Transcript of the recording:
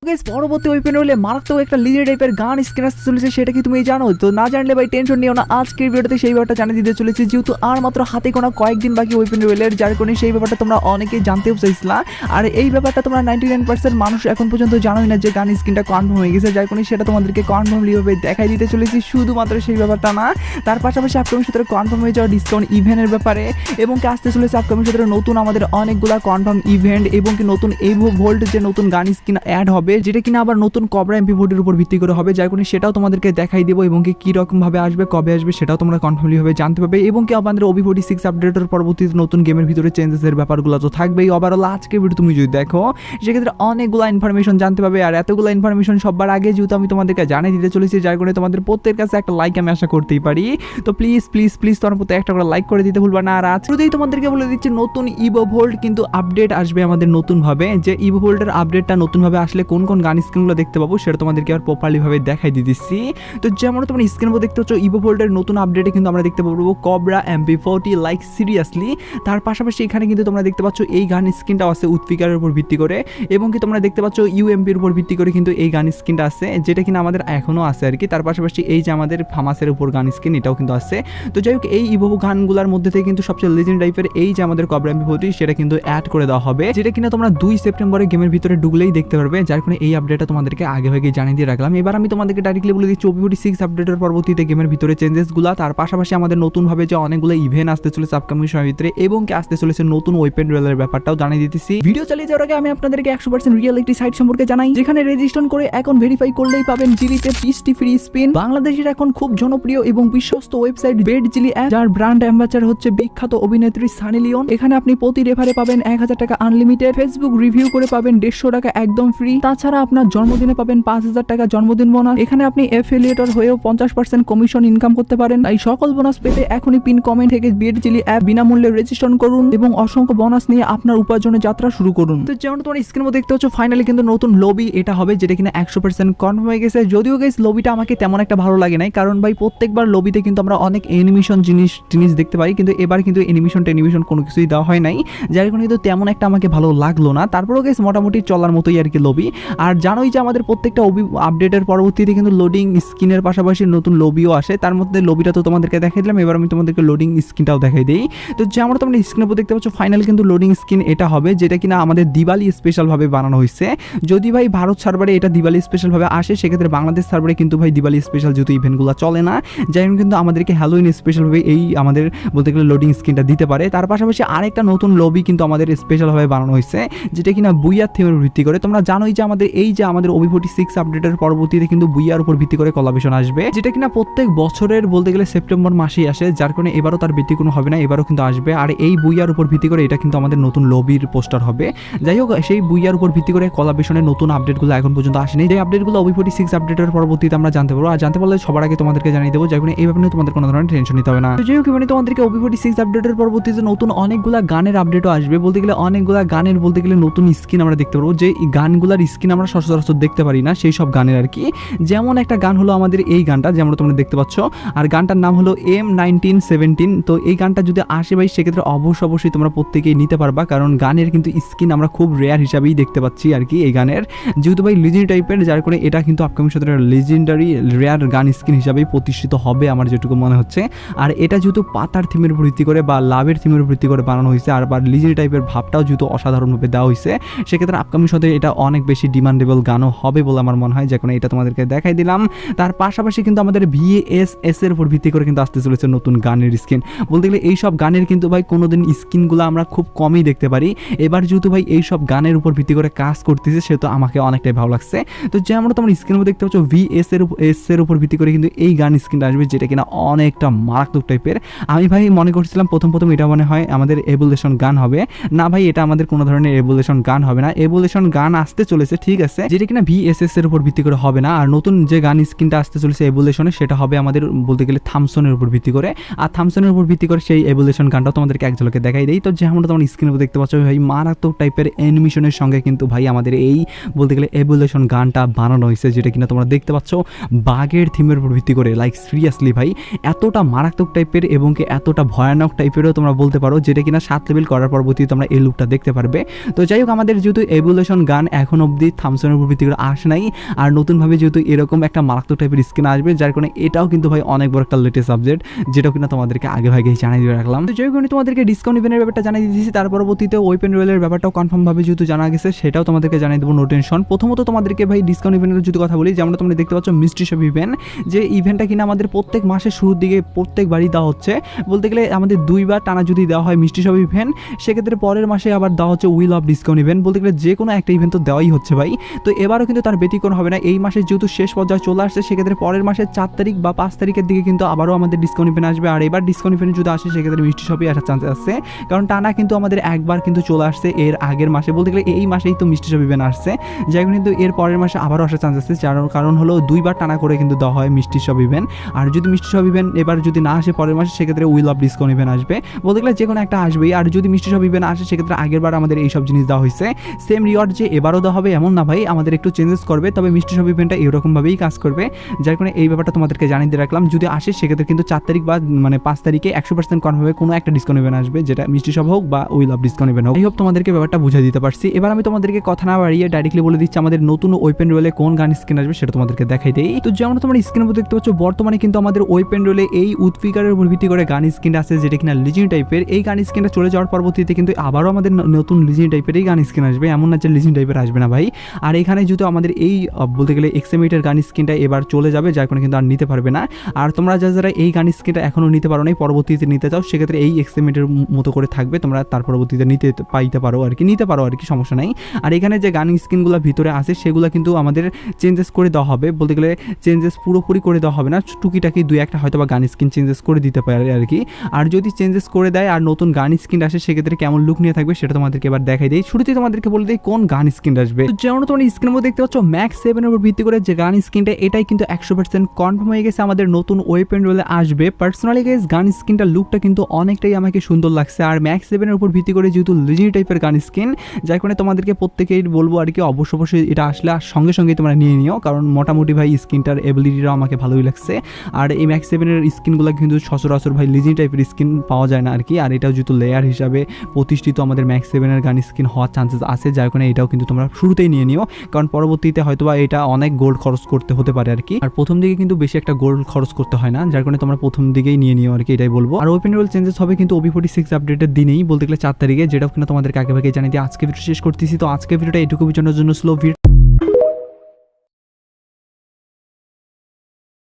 Guys পরবর্তী weapon হলে মারাত্মক একটা লিজেন্ড টাইপের গান স্কিন আসতে চলেছে, সেটা কি তুমি জানো? তো না জানলে ভাই টেনশন নিও না, আজকের ভিডিওতে সেই ব্যাপারটা জানিয়ে দিতে চলেছি, যেহেতু আর মাত্র হাতে গোনা কয়েকদিন বাকি ওয়েপেন রয়েলের, যার কারণে সেই ব্যাপারটা তোমরা অনেকেই জানতেও চাইছিলা। আর এই ব্যাপারটা তোমরা 99% মানুষ এখন পর্যন্ত জানোই না যে গান স্কিনটা কনফার্ম হয়ে গেছে, যার কারণে সেটা তোমাদেরকে কনফার্মলিভাবে দেখাই দিতে চলেছি। শুধুমাত্র সেই ব্যাপারটা না, তার পাশাপাশি আপকামিং সূত্রে কনফার্ম হয়ে যাওয়া ডিসকাউন্ট ইভেন্টের ব্যাপারে, এবং কি আসতে চলেছে আপকামিং সূত্রে নতুন আমাদের অনেকগুলা কনফার্ম ইভেন্ট, এবং কি নতুন এভো ভোল্ট যে নতুন গান স্কিন অ্যাড হবে, যেটা কিনা আবার নতুন কবরা MP40 এর উপর ভিত্তি করে হবে, যার কারণে সেটাও তোমাদেরকে দেখাই দেবো, এবং কি রকম ভাবে আসবে, কবে আসবে সেটাও তোমরা কনফার্মলি ভাবে জানতে পারবে। এবং কি আমাদের OB46 আপডেটের পরবর্তীতে নতুন গেমের ভিতরে চেঞ্জেস এর ব্যাপারগুলো তো থাকবেই। ওভারঅল আজকে ভিডিও তুমি যদি দেখো সেক্ষেত্রে অনেকগুলো ইনফরমেশন জানতে পারবে, আর এতগুলো ইনফরমেশন সবার আগে যেহেতু আমি তোমাদেরকে জানিয়ে দিতে চলেছি, যার কারণে তোমাদের প্রত্যেকের কাছে একটা লাইক আমি আশা করতেই পারি। তো প্লিজ প্লিজ প্লিজ তোমার প্রতি একটা করে লাইক করে দিতে ভুলবা না। আর আজকেই তোমাদেরকে বলে দিচ্ছি নতুন ইভো ভোল্ট কিন্তু আপডেট আসবে আমাদের নতুন ভাবে, যে ইভো ভোল্টের আপডেটটা নতুন ভাবে আসলে কোন কোন গান স্কিনগুলো দেখতে পাবো সেটা তোমাদেরকে আর প্রপারলি ভাবে দেখাই দিচ্ছি। তো যেমন তোমরা স্ক্রিনের উপর দেখতে পাচ্ছ ইভো ভোল্টের নতুন আপডেটে কিন্তু আমরা দেখতে পাবো কবরা MP40 লাইক সিরিয়াসলি। তার পাশাপাশি এখানে কিন্তু তোমরা দেখতে পাচ্ছ এই গান স্কিনটাও আছে উৎফিকারের উপর ভিত্তি করে, এবং কি তোমরা দেখতে পাচ্ছ UMP-র উপর ভিত্তি করে কিন্তু এই গান স্কিনটা আছে, যেটা কিনা আমাদের এখনো আছে আর কি। তার পাশাপাশি এই যে আমাদের ফামাসের উপর গান স্কিন এটাও কিন্তু আছে। তো যাই হোক এই ইভো গানগুলোর মধ্যে থেকে কিন্তু সবচেয়ে লেজেন্ড টাইপের এই যে আমাদের কবরা MP40 সেটা কিন্তু অ্যাড করে দেওয়া হবে, যেটা কিনা তোমরা 2 সেপ্টেম্বরে গেমের ভিতরে ঢুকলেই দেখতে পারবে, যার কারণে এই আপডেটটা তোমাদেরকে আগে ভাগে জানিয়ে দিয়ে রাখলাম। এবার আমি তোমাদেরকে ডাইরেক্টলি বলে দিচ্ছি OB46 আপডেটের পরবর্তীতে গেমের ভিতরে চেঞ্জেসগুলো, তার পাশাপাশি আমাদের নতুন ভাবে যে অনেকগুলো ইভেন্ট আসতে চলেছে আপকামিং সময়ের ভিতরে, এবং কি আসতে চলেছে নতুন ওয়েপেন রয়েলের ব্যাপারটাও জানিয়ে দিতেছি। ভিডিও চালিয়ে যাওয়ার আগে আমি আপনাদেরকে 100% রিয়েল একটি সাইট সম্পর্কে জানাই, যেখানে রেজিস্ট্রেশন করে এখন ভেরিফাই করলেই পাবেন জিলিতে 20টি ফ্রি স্পিন। বাংলাদেশের এখন খুব জনপ্রিয় এবং বিশ্বস্ত ওয়েবসাইট বেট জিলি অ্যাপ, যার ব্র্যান্ড অ্যাম্বাসাডর হচ্ছে বিখ্যাত অভিনেত্রী সানি লিওন। এখানে আপনি প্রতি রেফারে পাবেন 1000 টাকা আনলিমিটেড, ফেসবুক রিভিউ করে পাবেন 150 টাকা একদম ফ্রি। তাছাড়া আপনার জন্মদিনে পাবেন 5000 টাকা জন্মদিন বোনাস। এখানে আপনি এফিলিয়েটর হয়েও 50% কমিশন ইনকাম করতে পারেন। তাই সকল বোনাস পেতে এখনই পিন কমেন্ট থেকে বেট জিলি অ্যাপ বিনামূল্যে রেজিস্ট্রেশন করুন এবং অসংখ্য বোনাস নিয়ে আপনার উপার্জনের যাত্রা শুরু করুন। তো যেমন তোমার স্ক্রিনের মধ্যে দেখতে পাচ্ছ ফাইনালি কিন্তু নতুন লবি এটা হবে, যেটা কিনা 100% কনফার্ম হয়ে গেছে। যদিও গাইস লবিটা আমাকে তেমন একটা ভালো লাগে নাই, কারণ ভাই প্রত্যেকবার লবিতে কিন্তু আমরা অনেক অ্যানিমেশন জিনিস দেখতে পাই, কিন্তু এবার কিন্তু অ্যানিমেশন কোনো কিছুই দেওয়া হয় নাই, যার কারণে কিন্তু তেমন একটা আমাকে ভালো লাগলো না। তারপরেও গাইস মোটামুটি চলার মতোই আর কি লবি। আর জানোই যে আমাদের প্রত্যেকটা আপডেটের পরবর্তীতে কিন্তু লোডিং স্ক্রিনের পাশাপাশি নতুন লবিও আসে, তার মধ্যে লবিটা তো তোমাদেরকে দেখাই দিলাম, এবার আমি তোমাদেরকে লোডিং স্ক্রিনটাও দেখাই দিই। তো যেমন তোমরা স্ক্রিনের উপর দেখতে পাচ্ছ ফাইনাল কিন্তু লোডিং স্ক্রিন এটা হবে, যেটা কিনা আমাদের দিওয়ালি স্পেশাল ভাবে বানানো হয়েছে। যদি ভাই ভারত সার্ভারে এটা দিওয়ালি স্পেশাল ভাবে আসে, সেক্ষেত্রে বাংলাদেশ সার্ভারে কিন্তু ভাই দিওয়ালি স্পেশাল যেহেতু ইভেন্টগুলো চলে না, যাই হোক কিন্তু আমাদেরকে হ্যালোইন স্পেশাল ভাবে এই আমাদের বলতে গেলে লোডিং স্ক্রিনটা দিতে পারে। তার পাশাপাশি আরেকটা নতুন লবি কিন্তু আমাদের স্পেশাল ভাবে বানানো হয়েছে, যেটা কিনা বুইয়ার থিমের ভিত্তি করে। তোমরা জানোই যে আমাদের এই যে আমাদের OB46 আপডেটের পরবর্তীতে কিন্তু বুইয়ার উপর ভিত্তি করে কোলাবরেশন আসবে, যেটা কিনা প্রত্যেক বছরের বলতে গেলে সেপ্টেম্বর মাসেই আসে, যার কারণে এবারও তার ব্যতি কোনো হবে না, এবারও কিন্তু আসবে। আর এই বুইয়ার উপর ভিত্তি করে এটা কিন্তু আমাদের নতুন লবির পোস্টার হবে। যাই হোক সেই বুইয়ার উপর ভিত্তি করে কোলাবরেশনের নতুন আপডেটগুলো এখন পর্যন্ত আসেনি, যে আপডেটগুলো OB46 আপডেটের পরবর্তীতে আমরা জানতে পারবো, আর জানতে পারলে সবার আগে তোমাদেরকে জানিয়ে দেবো, যার কারণে এই ব্যাপারে তোমাদের কোনো ধরনের টেনশন নিতে হবে না। যাই হোক মানে তোমাদেরকে OB46 আপডেটের পরবর্তীতে নতুন অনেকগুলা গানের আপডেটও আসবে, বলতে গেলে অনেকগুলা গানের বলতে গেলে নতুন স্কিন আমরা দেখতে পারবো, যে গানগুলার স্কিন আমরা সচরাচর দেখতে পারি না সেই সব গানের আর কি। যেমন একটা গান হলো আমাদের এই গানটা, যেমন তোমরা দেখতে পাচ্ছ, আর গানটার নাম হলো M1917। তো এই গানটা যদি আসে ভাই সেক্ষেত্রে অবশ্যই তোমরা প্রত্যেকেই নিতে পারবা, কারণ গানের কিন্তু স্কিন আমরা খুব রেয়ার হিসাবেই দেখতে পাচ্ছি আর কি এই গানের, যেহেতু ভাই লিজেন্ড টাইপের, যার করে এটা কিন্তু আপকামিং সাথে লিজেন্ডারি রেয়ার গান স্কিন হিসাবেই প্রতিষ্ঠিত হবে আমার যেটুকু মনে হচ্ছে। আর এটা যেহেতু পাতার থিমের উপর ভিত্তি করে বা লাভের থিমের উপর ভিত্তি করে বানানো হয়েছে, আর বা লিজেন্ড টাইপের ভাবটাও যেহেতু অসাধারণভাবে দেওয়া হয়েছে, সেক্ষেত্রে আপকামিং সাথে এটা অনেক বেশি ডিমান্ডেবল গানও হবে বলে আমার মনে হয়, যে কোনো এটা তোমাদেরকে দেখাই দিলাম। তার পাশাপাশি কিন্তু আমাদের VSS এর উপর ভিত্তি করে কিন্তু আসতে চলেছে নতুন গানের স্কিন, বলতে গেলে এইসব গানের কিন্তু ভাই কোনোদিন স্কিনগুলো আমরা খুব কমই দেখতে পারি, এবার যেহেতু ভাই এইসব গানের উপর ভিত্তি করে কাজ করতেছে সেহেতু আমাকে অনেকটাই ভালো লাগছে। তো যেমন তোমরা স্ক্রিনের মধ্যে দেখতে পাচ্ছ VS এর উপর ভিত্তি করে কিন্তু এই গান স্কিনটা আসবে, যেটা কিনা অনেকটা মারাত্মক টাইপের। আমি ভাই মনে করছিলাম প্রথম এটা মনে হয় আমাদের এভোলিউশন গান হবে, না ভাই এটা আমাদের কোনো ধরনের এভোলিউশন গান হবে না, এভোলিউশন গান আসতে চলেছে ঠিক আছে, যেটা কিনা VSS এর উপর ভিত্তি করে হবে না। আর নতুন যে গান স্কিনটা আসতে চলেছে এভোলিউশনে সেটা হবে আমাদের বলতে গেলে থামসনের উপর ভিত্তি করে, আর থামসনের উপর ভিত্তি করে সেই এভোলিউশন গানটা তোমাদেরকে এক ঝলকে দেখাই দেই। তো যেমন তোমরা স্ক্রিনে দেখতে পাচ্ছ ভাই মারাত্মক টাইপের অ্যানিমেশনের সঙ্গে কিন্তু ভাই আমাদের এই বলতে গেলে এভোলিউশন গানটা বানানো হয়েছে, যেটা কিনা তোমরা দেখতে পাচ্ছ বাঘের থিমের উপর ভিত্তি করে। লাইক সিরিয়াসলি ভাই এতটা মারাত্মক টাইপের এবং কি এতটা ভয়ানক টাইপেরও তোমরা বলতে পারো, যেটা কিনা 7 লেভেল করার পরবর্তীতে তোমরা এই লুকটা দেখতে পারবে। তো যাই হোক আমাদের যেহেতু এভোলিউশন গান এখন অবধি থামসনের উপর ভিত্তি করে আসে নাই, আর নতুনভাবে যেহেতু এরকম একটা মারাত্মক টাইপের স্কিন আসবে, যার কারণে এটাও কিন্তু ভাই অনেক বড় একটা লেটেস্ট সাবজেক্ট, যেটাও কিনা তোমাদেরকে আগে ভাগেই জানাই দিয়ে রাখলাম। তো যেই কারণে তোমাদেরকে ডিসকাউন্ট ইভেন্টের ব্যাপারটা জানিয়ে দিয়েছি, তার পরবর্তীতে ওয়েপেন রয়েলের ব্যাপারটাও কনফার্মভাবে যেহেতু জানা গেছে, সেটাও তোমাদেরকে জানিয়ে দেবো, নো টেনশন। প্রথমত তোমাদেরকে ভাই ডিসকাউন্ট ইভেন্টের যদি কথা বলি, যেমন তোমরা দেখতে পাচ্ছ মিস্ট্রি শপ ইভেন্ট, যে ইভেন্টটা কিনা আমাদের প্রত্যেক মাসের শুরুর দিকে প্রত্যেকবারই দেওয়া হচ্ছে। বলতে গেলে আমাদের 2 বার টানা যদি দেওয়া হয় মিস্ট্রি শপ ইভেন্ট, সেক্ষেত্রে পরের মাসে আবার দেওয়া হচ্ছে উইল অফ ডিসকাউন্ট ইভেন্ট। বলতে গেলে যে কোনো একটা ইভেন্ট তো দেওয়াই হচ্ছে ভাই। তো এবারও কিন্তু তার ব্যতিক্রম হবে না। এই মাসের যেহেতু শেষ পর্যায়ে চলে আসছে, সেক্ষেত্রে পরের মাসের 4 তারিখ বা 5 তারিখের দিকে কিন্তু আবারও আমাদের ডিসকাউন্ট ইভেন্ট আসবে। আর এবার ডিসকাউন্ট ইভেন্ট যদি আসে, সেক্ষেত্রে মিষ্টি শপে আসার চান্স আছে, কারণ টানা কিন্তু আমাদের একবার কিন্তু চলে আসছে এর আগের মাসে। বলতে গেলে এই মাসেই তো মিষ্টি শপ ইভেন্ট আসছে, যাই হোক কিন্তু এর পরের মাসে আবারও আসার চান্স আছে। কারণ হলো 2 বার টানা করে কিন্তু দেওয়া হয় মিষ্টি শপ ইভেন্ট। আর যদি মিষ্টি শপ ইভেন্ট এবার যদি না আসে পরের মাসে, সেক্ষেত্রে উইল অফ ডিসকাউন্ট ইভেন্ট আসবে। বলতে গেলে যে কোনো একটা আসবেই। আর যদি মিষ্টি শপ ইভেন্ট আসে, সেক্ষেত্রে আগের বার আমাদের এইসব জিনিস দেওয়া হয়েছে, সেম রিওয়ার্ড যে এবারও দেওয়া হবে এমন না ভাই, আমাদের একটু চেঞ্জেস করবে। তবে মিষ্টি শপ ইভেন্টটা এরকমভাবেই কাজ করবে, যার কারণে এই ব্যাপারটা তোমাদেরকে জানিয়ে দিয়ে রাখলাম। যদি আসে, সেক্ষেত্রে কিন্তু 4 তারিখ বা 5 তারিখে 100% কনফার্মভাবে কোনো একটা ডিসকাউন্ট ইভেন্ট আসবে, যেটা মিষ্টি শপ হোক বা উইল অফ ডিসকাউন্ট ইভেন্ট হোক। এই হোপ তোমাদেরকে ব্যাপারটা বুঝিয়ে দিতে পারছি। এবার আমি তোমাদেরকে কথা না বাড়িয়ে ডাইরেক্টলি বলে দিচ্ছি আমাদের নতুন ওয়েপেন রোলে কোন গান স্কিন আসবে, সেটা তোমাদেরকে দেখাই দেই। তো যেমন তোমরা স্ক্রিনের মধ্যে দেখতে পাচ্ছ, বর্তমানে কিন্তু আমাদের ওয়েপেন রোলে এই উৎফিকারের উপর ভিত্তি করে গান স্কিনটা আছে, যেটা কিনা লিজেন্ড টাইপের। এই গান স্কিনটা চলে যাওয়ার পরবর্তীতে কিন্তু আবারও আমাদের নতুন লিজেন্ড টাইপের এই গান স্কিন আসবে, এমন না যে লিজেন্ড টাইপের আসবে না ভাই। আর এখানে যেহেতু আমাদের এই বলতে গেলে এক্সএমএটের গান স্কিনটা এবার চলে যাবে, যার কারণে কিন্তু আর নিতে পারবে না। আর তোমরা যারা এই গান স্কিনটা এখনো নিতে পারো না, পরবর্তীতে নিতে চাও, সেক্ষেত্রে এই এক্সএমএটের মতো করে থাকবে, তোমরা তার পরবর্তীতে নিতে পারো আর কি, সমস্যা নাই। আর এখানে যে গান স্কিনগুলো ভিতরে আছে, সেগুলো কিন্তু আমাদের চেঞ্জেস করে দেওয়া হবে। বলতে গেলে চেঞ্জেস পুরোপুরি করে দেওয়া হবে না, টুকিটাকি 2-1টা হয়তো বা গান স্কিন চেঞ্জেস করে দিতে পারে আর কি। আর যদি চেঞ্জেস করে দেয় আর নতুন গান স্কিন আসে, সেক্ষেত্রে কেমন লুক নিয়ে থাকবে সেটা তোমাদেরকে এবার দেখাই দেই। শুরুতেই তোমাদেরকে বলে দিই কোন গান স্কিন আসবে। যেমন তোমরা স্ক্রিনের মধ্যে দেখতে পাচ্ছ, ম্যাক্স 7 এর উপর ভিত্তি করে যে গান স্কিনটা, এটাই কিন্তু 100% কনফার্ম হয়ে গেছে, আমাদের নতুন ওয়েপেন রোলে আসবে। পার্সোনালি গাইস গান স্কিনটার লুকটা কিন্তু অনেকটাই আমাকে সুন্দর লাগছে। আর ম্যাক্স 7 এর উপর ভিত্তি করে যেহেতু লিজেন্ড টাইপের গান স্কিন, যার কারণে তোমাদেরকে প্রত্যেকেই বলবো আর কি, অবশ্যই এটা আসলে সঙ্গে সঙ্গেই তোমরা নিয়ে নিও, কারণ মোটামুটি ভাই স্কিনটার এবিলিটিটাও আমাকে ভালোই লাগছে। আর এই ম্যাক্স 7 এর স্কিনগুলো কিন্তু সচরাচর ভাই লিজেন্ড টাইপের স্কিন পাওয়া যায় না আর কি। আর এটাও যেহেতু লেয়ার হিসাবে প্রতিষ্ঠিত আমাদের ম্যাক্স 7 এর গান স্কিন হওয়ার চান্সেস আছে, যার কারণে এটাও কিন্তু তোমরা শুরুতেই নিয়ে নিও, কারণ পরবর্তীতে হয়তোবা এটা অনেক গোল্ড খরচ করতে হতে পারে আর কি। আর প্রথম দিকে কিন্তু বেশি একটা গোল্ড খরচ করতে হয় না, যার কারণে তোমরা প্রথম দিকেই নিয়ে নিও আর কি, এটাই বলবো। আর ওপেন রোল চেঞ্জেস হবে কিন্তু OB46 আপডেটের দিনেই, বলতে গেলে 4 তারিখে, যেটাও কিনা তোমাদেরকে আগে ভাগে জানিয়ে দিয়ে আজকে ভিডিও শেষ করতেছি। তো আজকে ভিডিওটা এটুকু জন্য স্লো ভিডিও।